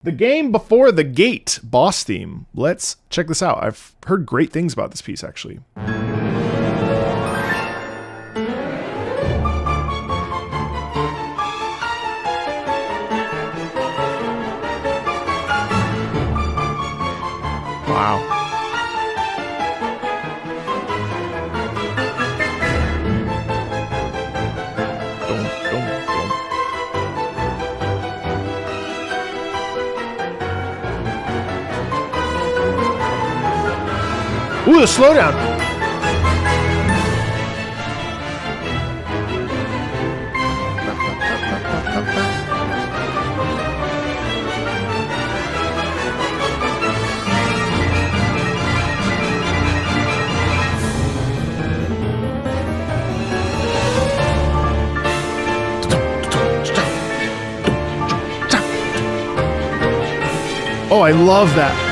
The Game Before the Gate boss theme. Let's check this out. I've heard great things about this piece, actually. Wow. Ooh, the slowdown. Oh, I love that.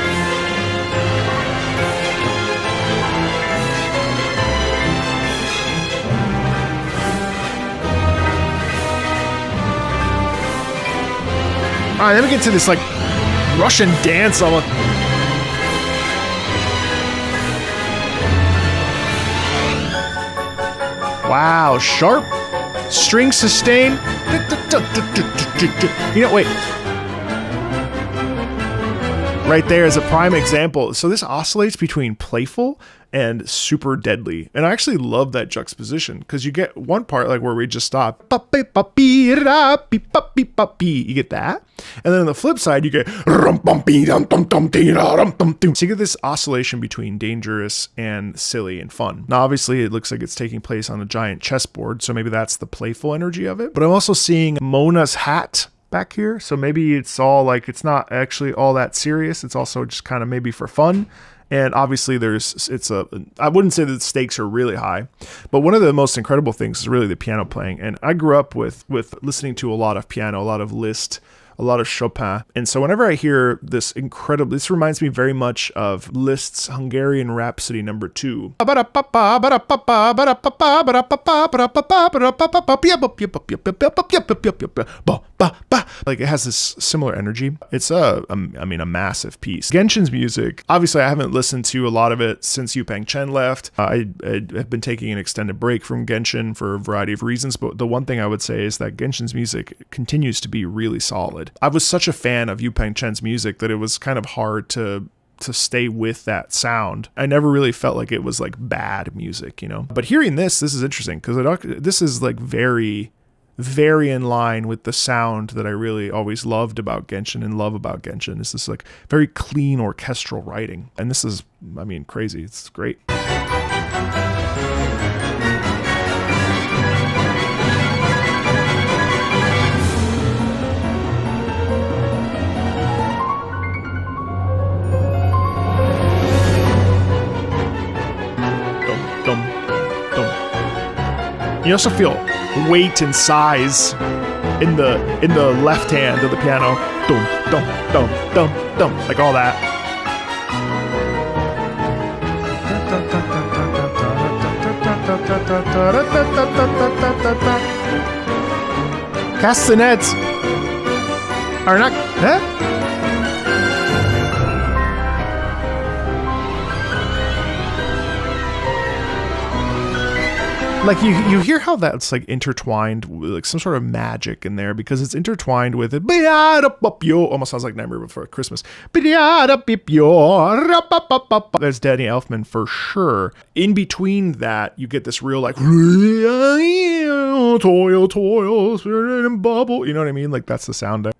All right, then we get to this like Russian dance almost. Wow, sharp string sustain. You know, wait. Right there is a prime example. So this oscillates between playful and super deadly. And I actually love that juxtaposition because you get one part like where we just stop. You get that. And then on the flip side, you get so you get this oscillation between dangerous and silly and fun. Now, obviously, it looks like it's taking place on a giant chessboard. So maybe that's the playful energy of it. But I'm also seeing Mona's hat back here. So maybe it's all like, it's not actually all that serious. It's also just kind of maybe for fun. And obviously I wouldn't say that the stakes are really high, but one of the most incredible things is really the piano playing. And I grew up with listening to a lot of piano, a lot of Liszt, a lot of Chopin. And so whenever I hear this this reminds me very much of Liszt's Hungarian Rhapsody No. 2. Like it has this similar energy. It's a massive piece. Genshin's music, obviously I haven't listened to a lot of it since Yu Peng Chen left. I have been taking an extended break from Genshin for a variety of reasons, but the one thing I would say is that Genshin's music continues to be really solid. I was such a fan of Yu Peng Chen's music that it was kind of hard to stay with that sound. I never really felt like it was like bad music, you know? But hearing this is interesting because this is like very, very in line with the sound that I really always loved about Genshin and love about Genshin. This is like very clean orchestral writing. And this is, crazy. It's great. You also feel weight and size in the left hand of the piano. Dum dum dum dum dum, like all that. Castanets are not. Huh? Like you hear how that's like intertwined with like some sort of magic in there because it's intertwined with it. Almost sounds like Nightmare Before Christmas. There's Danny Elfman for sure. In between that, you get this real like toil, spirit and bubble. You know what I mean? Like that's the sound.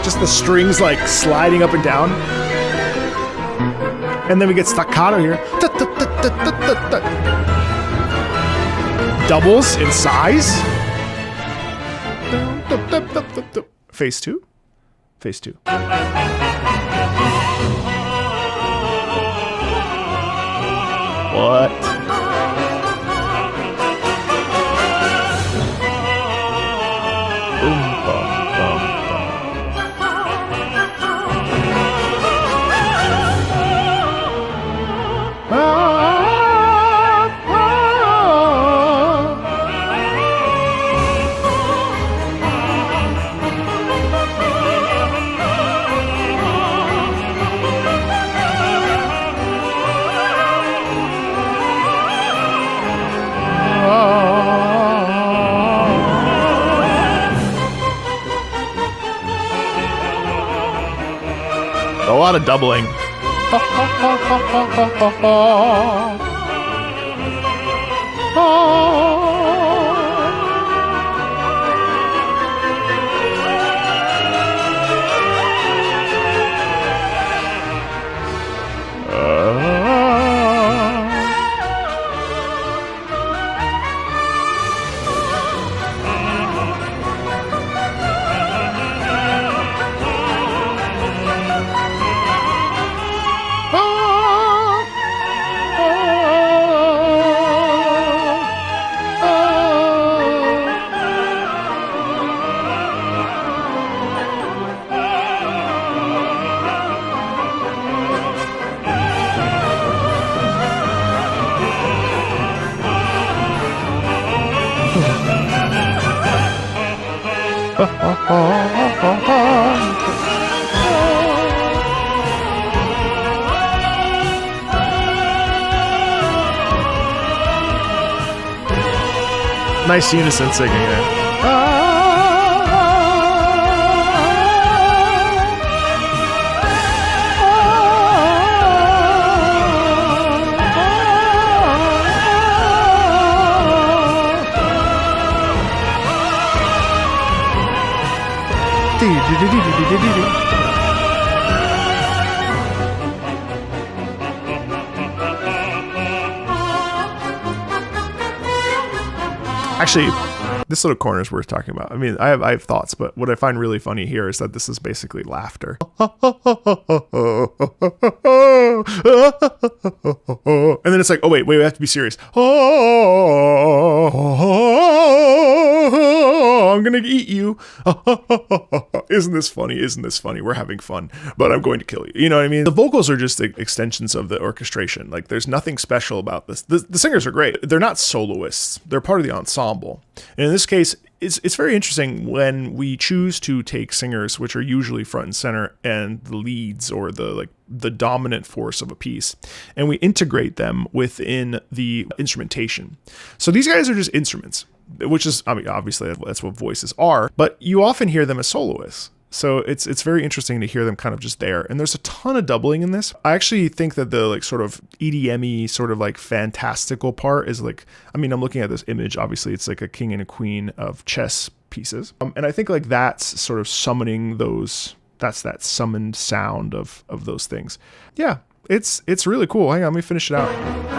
Just the strings like sliding up and down. And then we get staccato here. Doubles in size. Phase 2. Phase 2. What? Boom, bum, bum, bum. A lot of doubling. Nice unison singing there. Actually, this little corner is worth talking about. I mean, I have thoughts, but what I find really funny here is that this is basically laughter. And then it's like, oh wait, we have to be serious. I'm gonna eat you. Isn't this funny? Isn't this funny? We're having fun, but I'm going to kill you. You know what I mean? The vocals are just extensions of the orchestration. Like, there's nothing special about this. The singers are great. They're not soloists. They're part of the ensemble. And in this case, it's very interesting when we choose to take singers, which are usually front and center and the leads or the dominant force of a piece, and we integrate them within the instrumentation. So these guys are just instruments, which is, I mean, obviously that's what voices are, but you often hear them as soloists. So it's very interesting to hear them kind of just there. And there's a ton of doubling in this. I actually think that the sort of EDM-y sort of fantastical part is I mean, I'm looking at this image. Obviously, it's like a king and a queen of chess pieces. And I think that's sort of summoning those, that's that summoned sound of those things. Yeah, it's really cool. Hang on, let me finish it out.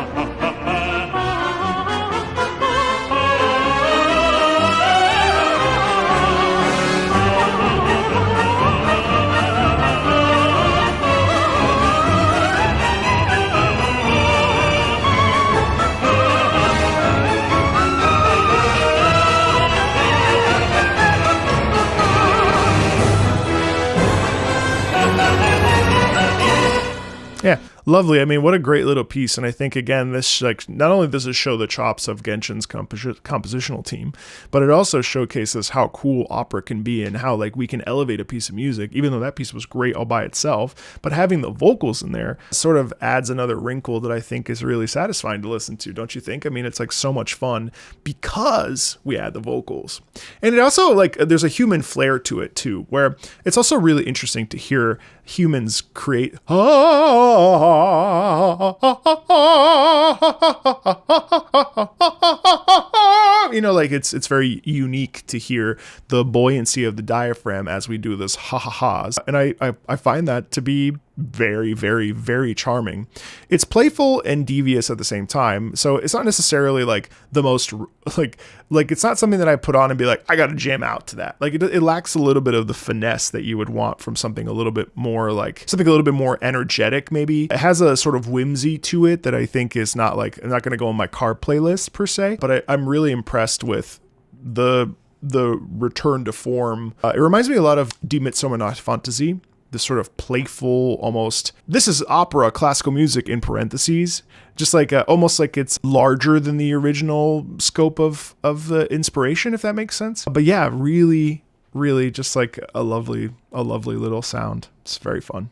Yeah, lovely. I mean, what a great little piece. And I think, again, this not only does it show the chops of Genshin's compositional team, but it also showcases how cool opera can be and how we can elevate a piece of music, even though that piece was great all by itself. But having the vocals in there sort of adds another wrinkle that I think is really satisfying to listen to, don't you think? I mean, it's so much fun because we add the vocals. And it also, there's a human flair to it too, where it's also really interesting to hear humans create it's very unique to hear the buoyancy of the diaphragm as we do this ha-ha-has. And I find that to be very, very, very charming. It's playful and devious at the same time. So it's not necessarily the most it's not something that I put on and be I gotta jam out to that. It lacks a little bit of the finesse that you would want from something a little bit more something a little bit more energetic. Maybe it has a sort of whimsy to it that I think is not I'm not gonna go on my car playlist per se, but I'm really impressed with the return to form. It reminds me a lot of Die Midsommernacht Fantasy. This sort of playful, almost, this is opera, classical music in parentheses, just almost it's larger than the original scope of the inspiration, if that makes sense. But yeah, really, really just a lovely little sound. It's very fun.